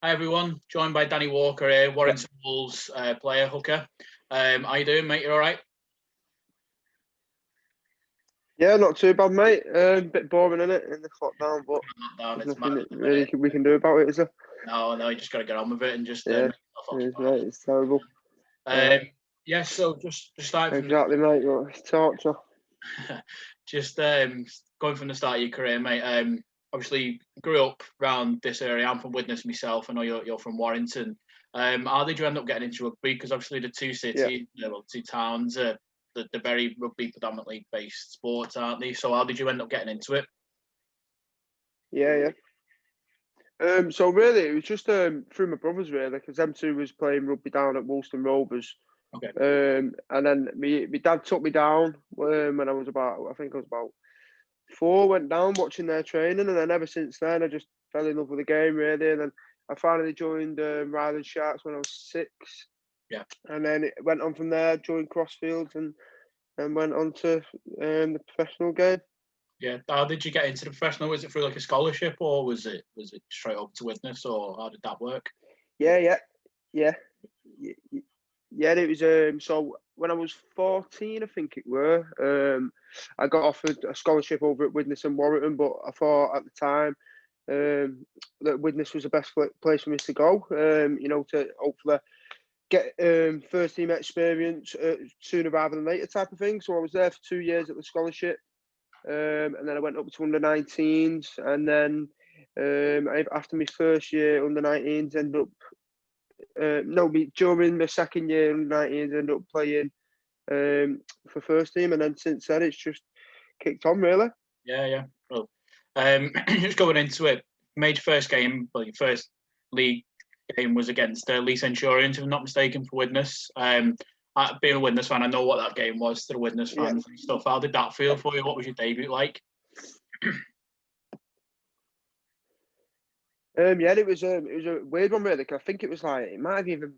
Hi everyone, joined by Danny Walker here, Warrington Wolves player hooker. How you doing, mate? You all right? Yeah, not too bad, mate. Bit boring in it in the lockdown, but Not down. there's It's mad nothing at that the really minute. we can do about it, is there? No, you just got to get on with it and just Yeah, make yourself it is, occupied. mate. It's terrible. Yeah, so just starting from Exactly, mate. Well, it's torture. just going from the start of your career, mate. Obviously grew up around this area. I'm from Widnes myself. I know you're from Warrington. How did you end up getting into rugby? Because obviously the two Yeah, cities, well, two towns, the very rugby predominantly based sports, aren't they? So how did you end up getting into it? yeah. So really, it was just through my brothers, really, because them two was playing rugby down at Woolston Rovers. Okay. And then my dad took me down when I was about, I think I was about 4. Went down watching their training, and then ever since then, I just fell in love with the game, really. And then I finally joined Ryland Sharks when I was 6. Yeah. And then it went on from there, joined Crossfields and went on to the professional game. Yeah. How did you get into the professional? Was it through like a scholarship, or was it straight up to Widnes, or how did that work? Yeah. Yeah. Yeah, it was so when I was 14, I think it were, I got offered a scholarship over at Widnes and Warrington, but I thought at the time that Widnes was the best place for me to go, to hopefully get first team experience sooner rather than later type of thing. So I was there for 2 years at the scholarship, and then I went up to under 19s, and then after my first year under 19s, ended up no, during my second year under 19s, ended up playing for first team, and then since then it's just kicked on really. Yeah. Well, just going into it, made your first game, well, your first league game was against Leigh Centurions, if I'm not mistaken, for Widnes. Being a Widnes fan, I know what that game was to the Widnes Yeah. fans and stuff. How did that feel for you? What was your debut like? Yeah, it was a weird one really. 'Cause I think it was like it might have even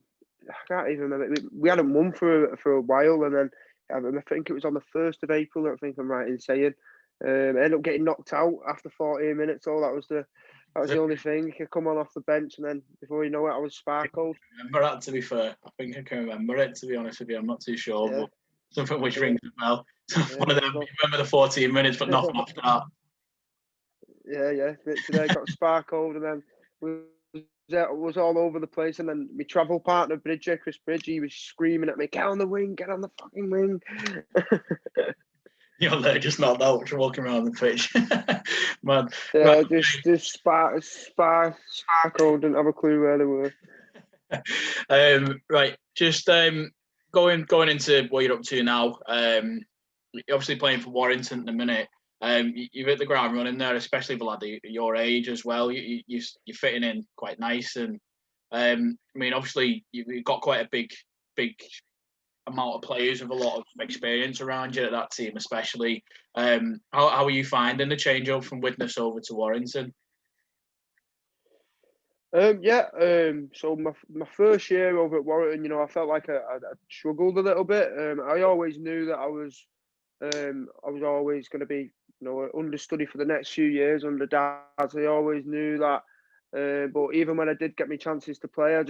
I can't even remember. We hadn't won for a while, and then I think it was on the 1st of April. I think I'm right in saying. I ended up getting knocked out after 14 minutes. So that was the only thing. I come on off the bench, and then before you know it, I was sparkled. Remember that, to be fair. I think I can remember it, to be honest with you. I'm not too sure, Yeah, but something which yeah, rings a bell. One of yeah. them, you So remember the 14 minutes, but nothing after that. yeah. Today got sparkled, and then was all over the place. And then my travel partner, Chris Bridge, he was screaming at me, "Get on the wing! Get on the fucking wing!" You're there just not that walking around the pitch. Man, right. Yeah, just sparkled, didn't have a clue where they were. Right, just going into what you're up to now. Obviously playing for Warrington at the minute. You've hit the ground running there, especially for lad your age as well. You're fitting in quite nice, and I mean, obviously you've got quite a big amount of players with a lot of experience around you at that team, especially. How are you finding the changeover from Widnes over to Warrington? Yeah. So my first year over at Warrington, I felt like I struggled a little bit. I always knew that I was always going to be, an understudy for the next few years under Dad. I always knew that. But even when I did get my chances to play, I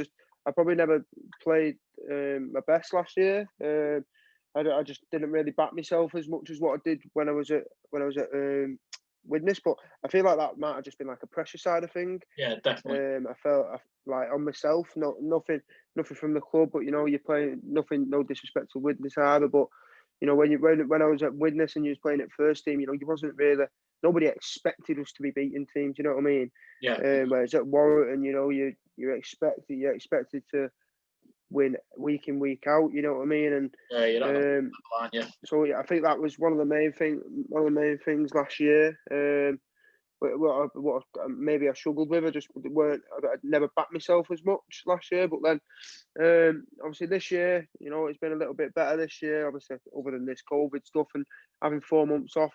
probably never played my best last year. I just didn't really back myself as much as what I did when I was at Widnes. But I feel like that might have just been like a pressure side of thing. Yeah, definitely. I felt like on myself, nothing from the club, but you're playing nothing, no disrespect to Widnes either, but when I was at Widnes and you was playing at first team, you wasn't really nobody expected us to be beating teams. You know what I mean? Yeah, Whereas at Warrington, you're expected to win week in week out. You know what I mean? And yeah, you're at that um, level, aren't you? so yeah, I think that was one of the main things last year. Maybe I struggled with. I never backed myself as much last year, but then obviously this year, it's been a little bit better this year. Obviously, other than this COVID stuff and having 4 months off,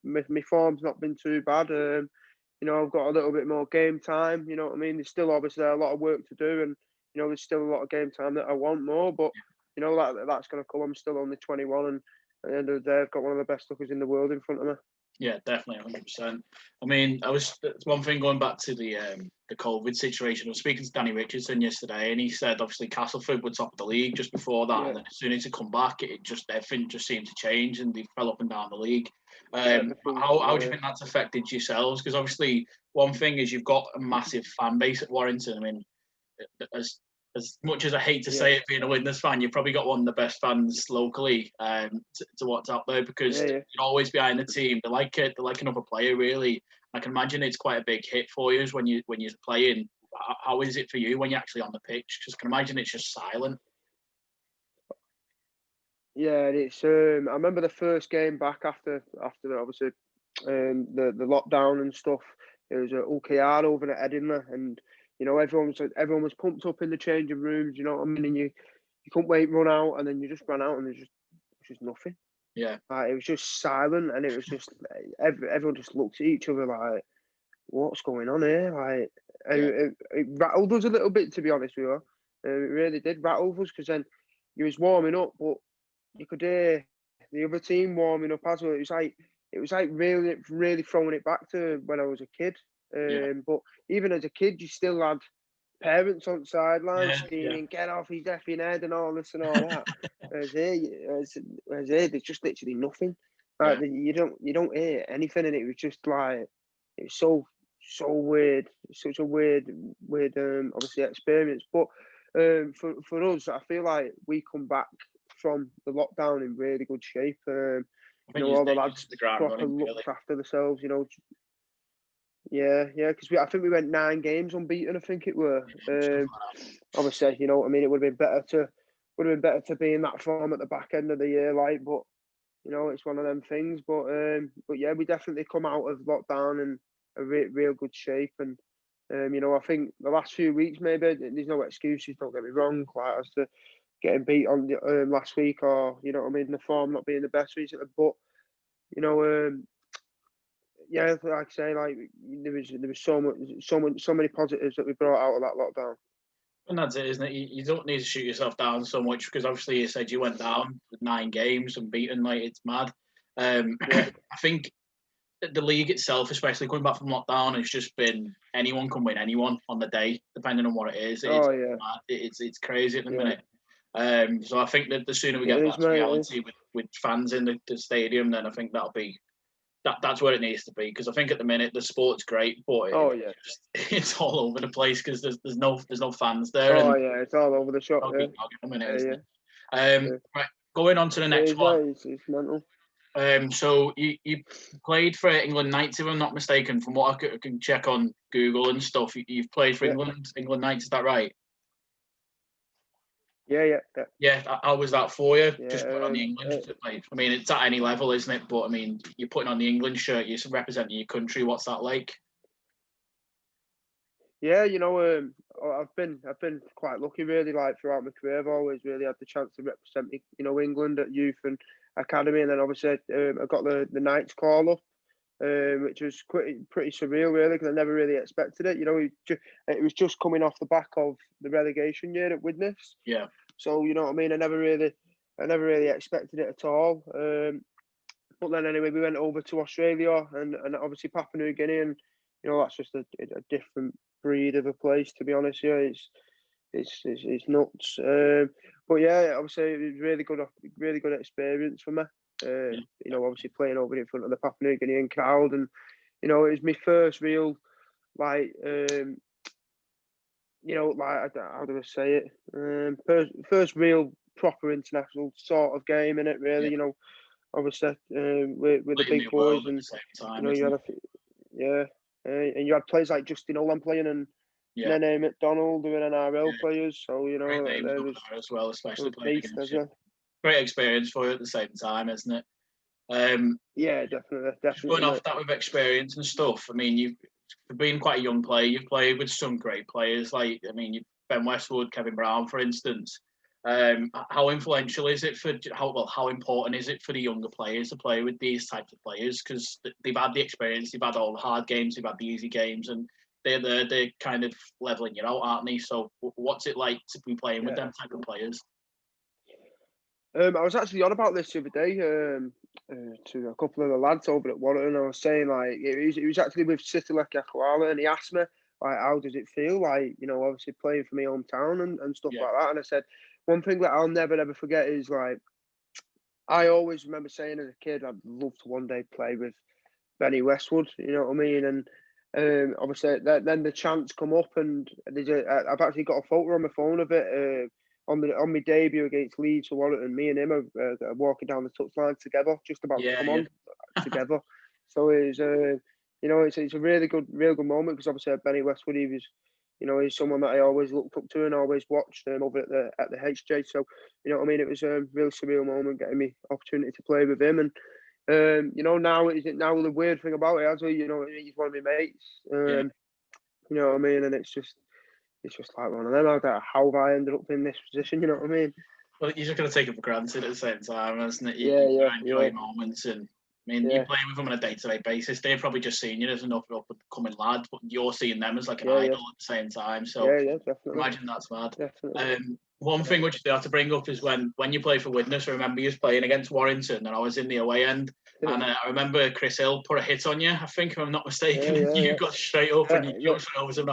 my form's not been too bad. I've got a little bit more game time. You know what I mean? There's still obviously a lot of work to do, and there's still a lot of game time that I want more. But that's going to come. I'm still only 21, and at the end of the day, I've got one of the best hookers in the world in front of me. Yeah, definitely, 100%. I mean, it's one thing going back to the COVID situation. I was speaking to Danny Richardson yesterday, and he said obviously Castleford were top of the league just before that, Yeah, and then as soon as he come back, it just everything just seemed to change, and they fell up and down the league. everything. How do you think that's affected yourselves? Because obviously, one thing is you've got a massive fan base at Warrington. I mean, as as much as I hate to Yeah, say it, being a Widnes fan, you've probably got one of the best fans locally to watch out there because yeah. you're always behind the team. They like it. They like another player, really. I can imagine it's quite a big hit for you when you're playing. How is it for you when you're actually on the pitch? Because I can imagine it's just silent. Yeah, and it's. I remember the first game back after obviously the lockdown and stuff. It was at OKR over at Edinburgh, and you know everyone was pumped up in the changing rooms. You know what I mean? And you couldn't wait, run out, and then you just ran out, and there's just nothing. Yeah. It was just silent, and it was just everyone just looked at each other like, "What's going on here?" Like, and Yeah. it rattled us a little bit, to be honest with you. It really did rattle us because then you was warming up, but you could hear the other team warming up as well. It was like really throwing it back to when I was a kid. Yeah. But even as a kid, you still had parents on the sidelines Yeah. Yeah. screaming, "Get off his effing head!" and all this and all that. Whereas here, there's just literally nothing. Like Yeah. you don't hear anything, and it was just like it was so weird, such a weird obviously experience. But for us, I feel like we come back from the lockdown in really good shape. I You think know, you all the just lads the ground proper running really. looked after themselves. You know, yeah, because I think we went 9 games unbeaten. I think it were. Obviously, you know what I mean. It would have been better to be in that form at the back end of the year, like. But you know, it's one of them things. But yeah, we definitely come out of lockdown in a real good shape. And you know, I think the last few weeks maybe there's no excuses. Don't get me wrong, quite as to getting beat on last week, or you know what I mean, the form not being the best recently. But you know, yeah, like I say, like there was so many positives that we brought out of that lockdown. And that's it, isn't it? You don't need to shoot yourself down so much because obviously you said you went down with 9 games and beaten, like it's mad. Yeah, I think the league itself, especially coming back from lockdown, has just been anyone can win anyone on the day, depending on what it is. It's oh yeah, mad. It's crazy at the yeah, minute. So I think that the sooner we it get is, back to mate. It is. reality with fans in the stadium, then I think that's where it needs to be. Because I think at the minute the sport's great, but Oh yeah, it's all over the place because there's no fans there, oh and yeah, it's all over the shop. I'll Yeah, get a minute, yeah, isn't yeah. it? Yeah. Right, going on to the It next is, one. mate. It's mental. So you played for England Knights, if I'm not mistaken. From what I can check on Google and stuff, you've played for Yeah, England Knights. Is that right? yeah. Yeah. How was that for you? Just putting on Yeah, the England. Like, I mean, it's at any level, isn't it? But I mean, you're putting on the England shirt. You're representing your country. What's that like? yeah. You know, I've been quite lucky, really. Like throughout my career, I've always really had the chance to represent, you know, England at youth and academy, and then obviously I got the Knights call up, which was pretty surreal, really, because I never really expected it. You know, it was just coming off the back of the relegation year at Widnes, Yeah. so you know what I mean. I never really expected it at all. But then anyway, we went over to Australia and obviously Papua New Guinea, and you know that's just a different breed of a place. To be honest, yeah, it's nuts. But yeah, obviously it was really good experience for me. Yeah. You know, obviously playing over in front of the Papua New Guinean crowd, and you know it was my first real like you know like how do I say it? First real proper international sort of game in it. Yeah. Really, you know, obviously with the Completely big new boys, world at and the same you time, know you isn't had it? yeah, and you had players like Justin Olam playing and Yeah. Nene McDonald doing NRL Yeah. players, so you Great know names there over there as well, especially was playing beast against as you. well. Great experience for you at the same time, isn't it? Um, Yeah, just going definitely, off mate. that with experience and stuff. I mean, you've been quite a young player. You've played with some great players, like I mean, Ben Westwood, Kevin Brown, for instance. How influential is it for how important is it for the younger players to play with these types of players because they've had the experience, they've had all the hard games, they've had the easy games, and they're kind of leveling you out, aren't they? So what's it like to be playing with Yeah. them type of players? I was actually on about this the other day to a couple of the lads over at Warrington. I was saying like it was actually with Sitalek Yakwala, and he asked me like, how does it feel like, obviously playing for my hometown and stuff Yeah, like that. And I said one thing that I'll never ever forget is like I always remember saying as a kid I'd love to one day play with Benny Westwood. You know what I mean? And obviously, then the chance come up, and I've actually got a photo on my phone of it. On my debut against Leeds for Warrington, me and him are walking down the touchline together, just about to yeah, come yeah, on together. So it's a real good moment because obviously Benny Westwood, he was, he's someone that I always looked up to and always watched over at the HJ. So you know what I mean. It was a real surreal moment getting me opportunity to play with him, and now the weird thing about it, as well, he's one of my mates. yeah. You know what I mean, and it's just like one of them. I don't know how have I ended up in this position. You know what I mean? Well, you're just going to take it for granted at the same time, isn't it? Yeah, You yeah, enjoy yeah, moments, and I mean, you yeah, play with them on a day-to-day basis. They've probably just seen you as an up-and-coming lad, but you're seeing them as like an yeah, yeah, idol at the same time. So yeah, definitely, imagine that's mad. definitely. One Yeah, thing which they have to bring up is when you play for Widnes. I remember you was playing against Warrington, and I was in the away end, and I remember Chris Hill put a hit on you. I think, if I'm not mistaken, yeah, and you yeah, got straight up and you yeah. jumped straight over him.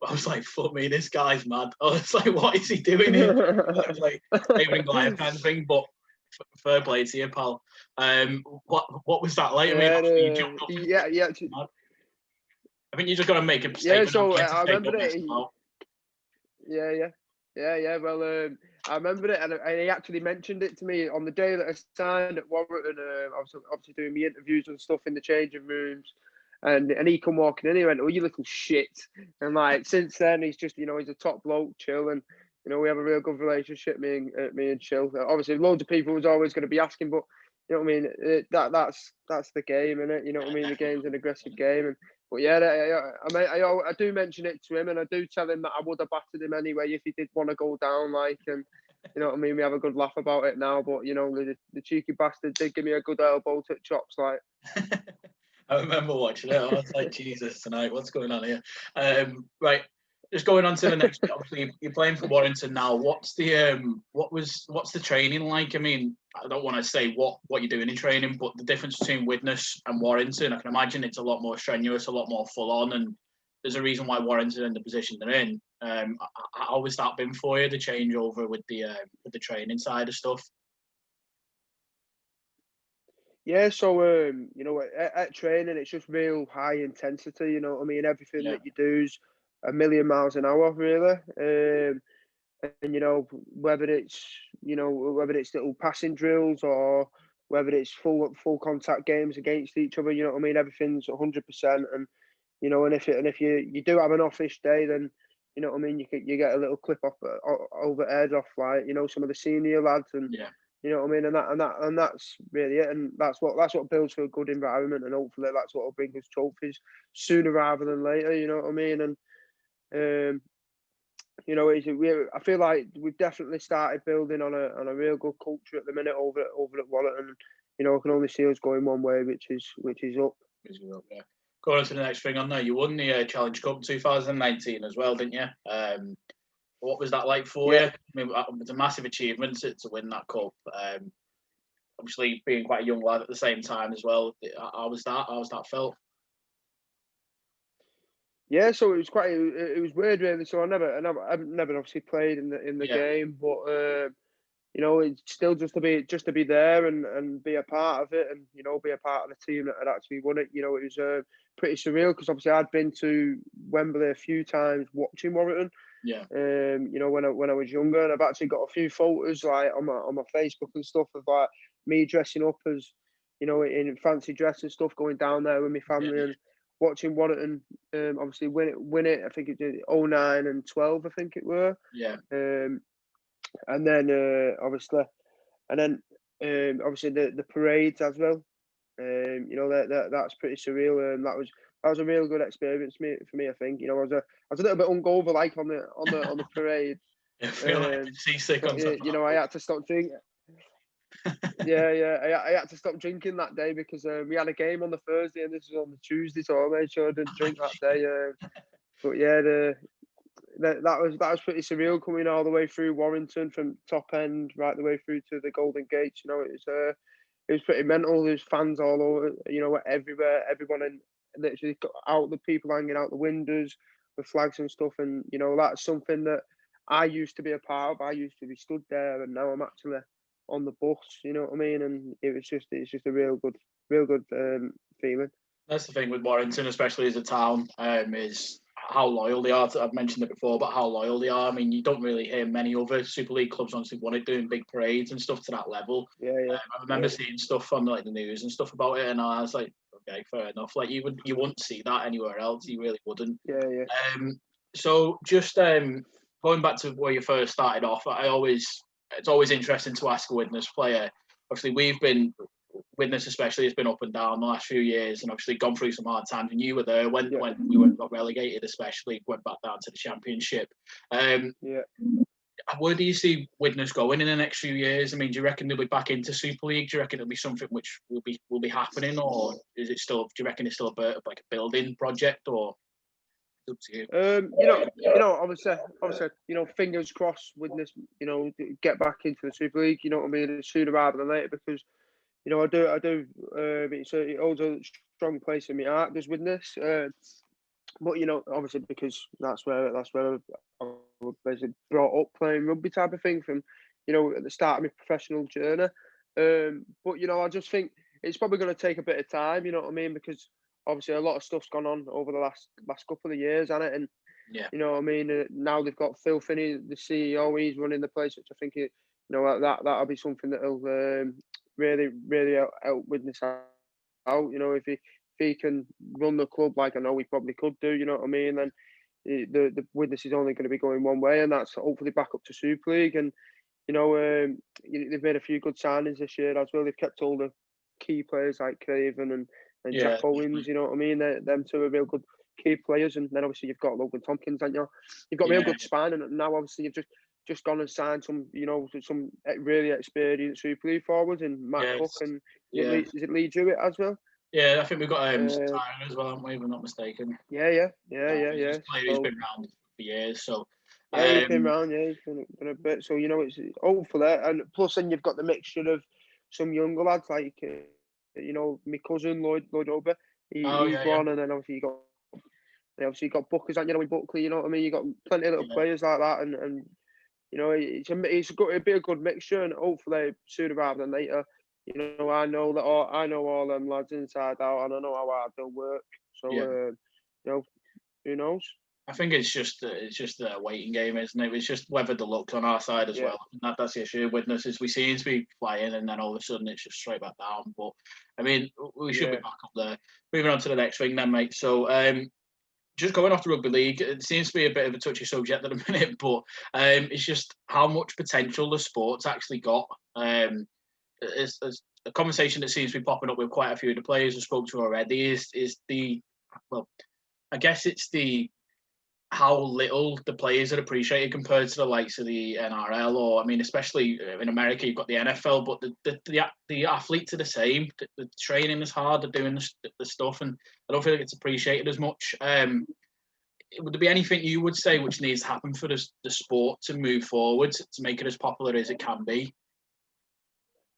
I was like, fuck me, this guy's mad. I was like, what is he doing here? I was like, David and Goliath kind of thing, but fair play to you, pal. What was that like? I mean, Yeah, obviously you jumped up and yeah, yeah, mad. I think you just got to make a yeah. statement. I'm So here to I take remember up it. messing about. Yeah, yeah, yeah, yeah. Well, I remember it, and he actually mentioned it to me on the day that I signed at Warrington. I was obviously doing my interviews and stuff in the changing rooms, and he come walking in. He went, "Oh, you little shit!" And like since then, he's just he's a top bloke, chill, and we have a real good relationship. Me and Chill. Obviously, loads of people was always going to be asking, but you know what I mean. That's the game, innit? You know what I Yeah, mean. The game's definitely. an aggressive game, and but yeah, I do mention it to him, and I do tell him that I would have battered him anyway if he did want to go down. Like, and you know what I mean. We have a good laugh about it now, but the cheeky bastard did give me a good elbow to chops. Like, I remember watching it. I was like, Jesus, tonight, what's going on here? Right, just going on to the next bit. Obviously, you're playing for Warrington now. What's the training like? I mean, I don't want to say what you're doing in training, but the difference between Widnes and Warrington, I can imagine it's a lot more strenuous, a lot more full on, and there's a reason why Warrington are in the position they're in. How has that been for you, the changeover with the training side of stuff? yeah, so at training it's just real high intensity. You know what I mean. Everything Yeah, that you do is a million miles an hour, really. And whether it's little passing drills or whether it's full contact games against each other, you know what I mean. Everything's 100%, and if you do have an offish day, then you know what I mean. You get a little clip off overhead off like some of the senior lads, and yeah. you know what I mean. And that's really it, and that's what builds for a good environment, and hopefully that's what will bring us trophies sooner rather than later. You know what I mean, and um, I feel like we've definitely started building on a real good culture at the minute over at Warrington. I can only see us going one way, which is up. Yeah. Going on to the next thing on there, you won the Challenge Cup 2019 as well, didn't you? What was that like for you? Yeah, I mean, it's a massive achievement to win that cup. Obviously, being quite a young lad at the same time as well. How was that? How was that felt? yeah. So it was weird really. So I've never obviously played in the Yeah, game, but it's still just to be there and be a part of it, and be a part of the team that had actually won it. It was pretty surreal because obviously I'd been to Wembley a few times watching Warrington. yeah, When I was younger, and I've actually got a few photos like on my Facebook and stuff of like me dressing up as in fancy dress and stuff, going down there with my yeah, family and watching Warrington obviously win it. I think it did 09 and 12. I think it were. yeah, Um, and then obviously the parades as well. That's pretty surreal. That was a real good experience for me. I think I was a little bit hungover like on the parade, yeah. I feel like seasick but on top of that. I had to stop drinking. Yeah, yeah, I had to stop drinking that day because we had a game on the Thursday and this was on the Tuesday, so I made sure I didn't drink that day. But yeah, that was pretty surreal, coming all the way through Warrington from top end right the way through to the Golden Gates. It was pretty mental. There's fans all over, everywhere. Everyone in literally got out, the people hanging out the windows with flags and stuff. And that's something that I used to be a part of. I used to be stood there, and now I'm actually on the bus. You know what I mean? And it's just a real good feeling. That's the thing with Warrington, especially as a town, is how loyal they are. I've mentioned it before, but how loyal they are. I mean, you don't really hear many other Super League clubs honestly want it doing big parades and stuff to that level. Yeah. I remember seeing stuff on the news and stuff about it, and I was like, okay, fair enough. Like you wouldn't see that anywhere else. You really wouldn't. Yeah. So just going back to where you first started off, it's always interesting to ask a Widnes player. Obviously, we've been Widnes especially has been up and down the last few years, and obviously gone through some hard times. And you were there when we got relegated, especially went back down to the Championship. Where do you see Widnes going in the next few years? I mean, do you reckon they'll be back into Super League? Do you reckon it'll be something which will be happening, or is it still? Do you reckon it's still a bit of like a building project, or? It's up to you. Obviously, fingers crossed, Widnes, get back into the Super League. You know what I mean? Sooner rather than later, because I do. It holds a strong place in my heart, does Widnes. But obviously, because that's where I was basically brought up playing rugby type of thing from, at the start of my professional journey. But I just think it's probably going to take a bit of time. You know what I mean? Because obviously a lot of stuff's gone on over the last couple of years, hasn't it? And you know what I mean. Now they've got Phil Finney, the CEO. He's running the place, which I think that'll be something that'll really help Widnes out. If he can run the club like I know he probably could do, you know what I mean, then the Widnes is only going to be going one way, and that's hopefully back up to Super League. And they've made a few good signings this year as well. They've kept all the key players like Craven and Jack Owens. You know what I mean? Them two are real good key players, and then obviously you've got Logan Tompkins, haven't you? You've got real good spine, and now obviously you've just gone and signed some really experienced Super League forwards in Matt Cook and is it Lee Jewett as well? Yeah, I think we've got Tyron as well, haven't we? If I'm not mistaken. Yeah. He's a player who's been around for years, so. He's been around. Yeah, he's been a bit. So it's hopefully, and plus then you've got the mixture of some younger lads like my cousin Lloyd Ober. He's one, and then obviously you got Buckers, and with Buckley. You know what I mean? You got plenty of little players like that, and it'll be a good mixture, and hopefully sooner rather than later. I know all them lads inside out, and I know how hard they'll work. So, who knows? I think it's just a waiting game, isn't it? It's just whether the luck's on our side as well. That's the issue. Widnes is we seem to be flying, and then all of a sudden it's just straight back down. But I mean, we should be back up there. Moving on to the next thing, then, mate. So, just going off the rugby league, it seems to be a bit of a touchy subject at the minute, but it's just how much potential the sport's actually got. It's a conversation that seems to be popping up with quite a few of the players I spoke to already is I guess it's how little the players are appreciated compared to the likes of the NRL, or I mean, especially in America, you've got the NFL, but the athletes are the same. The training is hard, they're doing the stuff, and I don't feel like it's appreciated as much. Would there be anything you would say which needs to happen for the sport to move forward to make it as popular as it can be?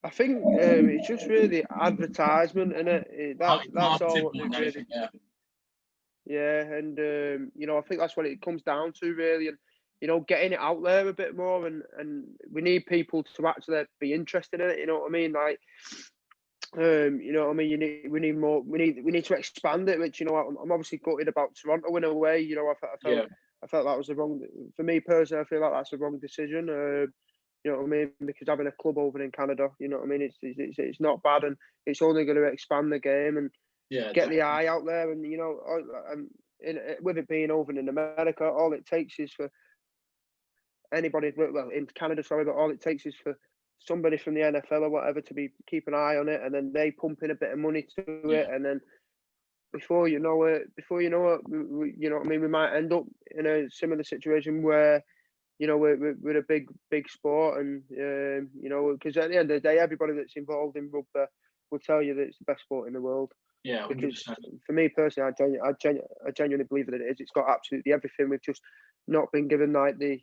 I think it's just really advertisement, innit? That's all. Really, yeah, and I think that's what it comes down to, really, and getting it out there a bit more, and we need people to actually be interested in it. You know what I mean? Like, you know what I mean? We need more. We need to expand it. Which I'm obviously gutted about Toronto in a way. I felt that was the wrong. For me personally, I feel like that's the wrong decision. You know what I mean? Because having a club over in Canada, you know what I mean? It's not bad, and it's only going to expand the game and get the eye out there. And with it being over in America, all it takes is for anybody, well, in Canada, sorry, but all it takes is for somebody from the NFL or whatever to keep an eye on it, and then they pump in a bit of money to it, and then before you know it, you know what I mean? We might end up in a similar situation where. We're a big sport, and because at the end of the day, everybody that's involved in rugby will tell you that it's the best sport in the world. Yeah, 100%. Because for me personally, I genuinely believe that it is. It's got absolutely everything with just not been given like the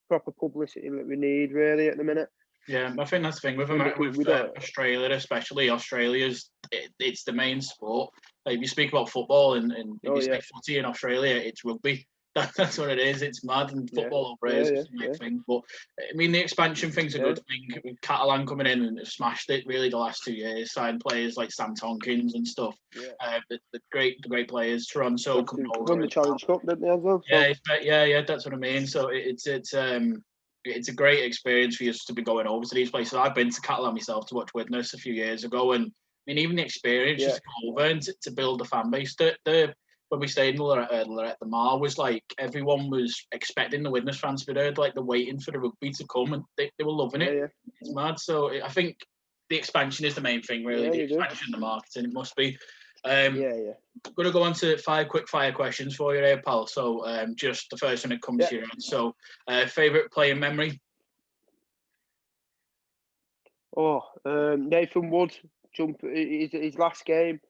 proper publicity that we need really at the minute. Yeah, I think that's the thing with Australia, especially. It's the main sport. Like, if you speak about football and if you say footy in Australia, it's rugby. That's what it is. It's mad, and football over here is the thing. But I mean, the expansion thing's a good thing. With Catalan coming in and have smashed it really the last 2 years, signed players like Sam Tonkins and stuff. Yeah. The great players. Toronto coming over. Won the Challenge Cup, didn't they, as well? So. Yeah. That's what I mean. So it's a great experience for you to be going over to these places. I've been to Catalan myself to watch Widnes a few years ago, and I mean, even the experience just to go over and to build a fan base. When we stayed in Lorette de Mar, was like everyone was expecting the Widnes fans to be there, like they're waiting for the rugby to come, and they were loving it. Yeah. It's mad. So I think the expansion is the main thing, really. The expansion, the marketing, it must be. I'm going to go on to 5 quick fire questions for you here, pal. So just the first one that comes here. So favourite playing memory? Nathan Wood jump his last game.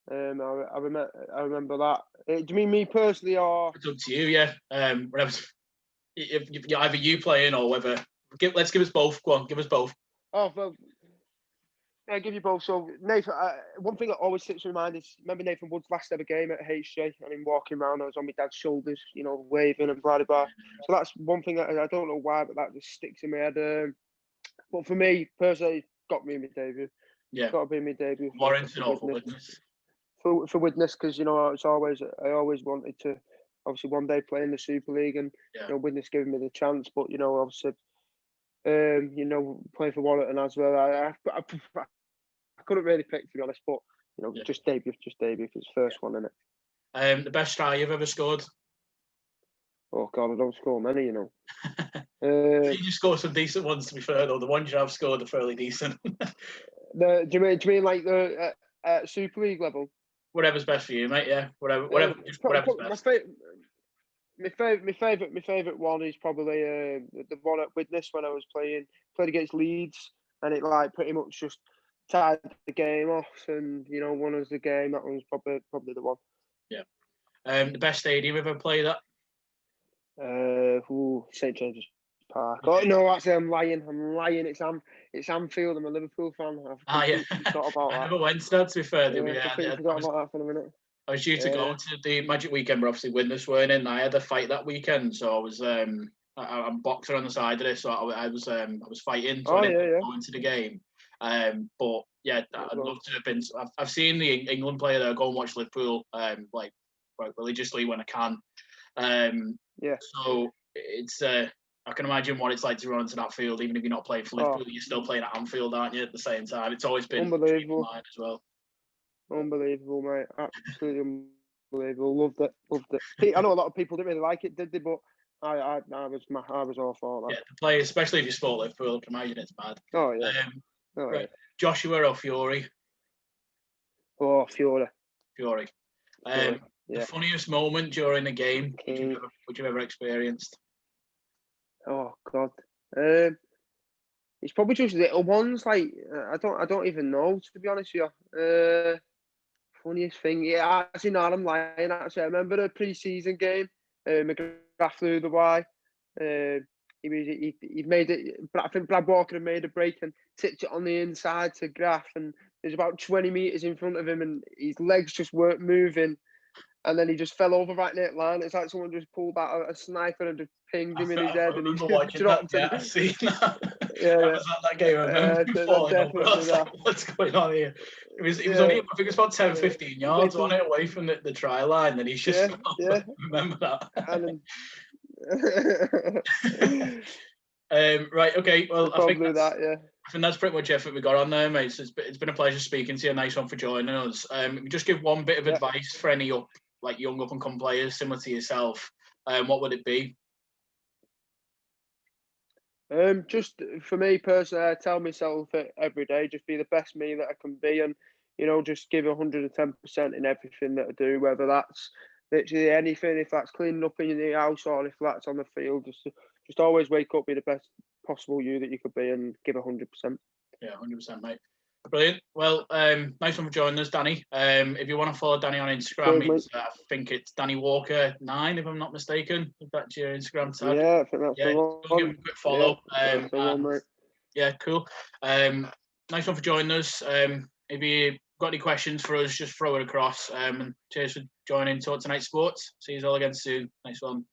I remember that. Do you mean me personally, or? It's up to you, yeah. Whatever. If either you playing or whether. Let's give us both. Go on, give us both. Oh, well, I'll give you both. So, Nathan, one thing that always sticks in my mind is, remember Nathan Wood's last ever game at HJ, and him walking around, I was on my dad's shoulders, waving and blah, blah, blah. So that's one thing that I don't know why, but that just sticks in my head. But for me, personally, it's got to be my debut. Yeah. It's got to be my debut. Warrington or for Widnes? For Widnes, because, I always wanted to, obviously, one day play in the Super League, and, Widnes giving me the chance, but, obviously, playing for Warrington as well. I couldn't really pick, to be honest, but just debut for his first one, innit? The best try you've ever scored? Oh God, I don't score many, You score some decent ones, to be fair, though. The ones you have scored are fairly decent. Do you mean like the Super League level? Whatever's best for you, mate. Yeah, whatever's best. My favourite one is probably the one at Widnes when I was played against Leeds, and it like pretty much just tied the game off, and won us the game. That one's probably the one. Yeah. The best stadium you've ever played at? St James's Park. Oh no, actually, I'm lying. It's Anfield. I'm a Liverpool fan. I've forgot about that. I never went to that, to be fair. I forgot about that for a minute. I was due to go to the Magic Weekend, but obviously Widnes weren't in. I had a fight that weekend, so I was I'm boxer on the side of this, so I was fighting, so I didn't go into the game. But yeah, I'd love to have been. I've seen the England player there. Go and watch Liverpool, like religiously when I can. So it's I can imagine what it's like to run into that field, even if you're not playing for Liverpool, you're still playing at Anfield, aren't you? At the same time, it's always been unbelievable as well. Unbelievable, mate! Absolutely unbelievable. Loved it. I know a lot of people didn't really like it, did they? But I was all for that. Yeah, the players, especially if you support Liverpool, I can imagine it's mad. Oh yeah. Right. Yeah. Joshua or Fury? Oh, Fury. The funniest moment during a game would you ever experienced? Oh God. It's probably just little ones. Like I don't even know, to be honest with you. Funniest thing, actually, no, I'm lying. Actually, I remember the pre-season game. McGrath flew the Y. He made it. I think Brad Walker had made a break and tipped it on the inside to Graff, and there's about 20 meters in front of him, and his legs just weren't moving. And then he just fell over right near the line. It's like someone just pulled out a sniper and just pinged him in his head, and he just dropped him. I've seen that. That was that game. I remember what's going on here? It was only, I think it was about 10, 15 yards on it away from the try line. Then he's just remember that. Right, okay. Well, I think that's pretty much everything we got on there, mate. So it's been a pleasure speaking to you. Nice one for joining us. Just give one bit of advice for any young up and coming players similar to yourself. What would it be? Just for me personally, I tell myself it every day. Just be the best me that I can be, and just give 110% in everything that I do. Whether that's literally anything, if that's cleaning up in the house or if that's on the field, just always wake up, be the best possible you that you could be, and give 100%. Yeah, 100%, mate. Brilliant. Well, nice one for joining us, Danny. If you want to follow Danny on Instagram, Cheers, I think it's Danny Walker 9, if I'm not mistaken. If that's your Instagram tag. Yeah, I think that's the Go give one. him a quick follow. Yeah, that's the one, mate. Yeah, cool. Nice one for joining us. If you got any questions for us, just throw it across. And cheers for joining Talk Tonight Sports. See you all again soon. Nice one.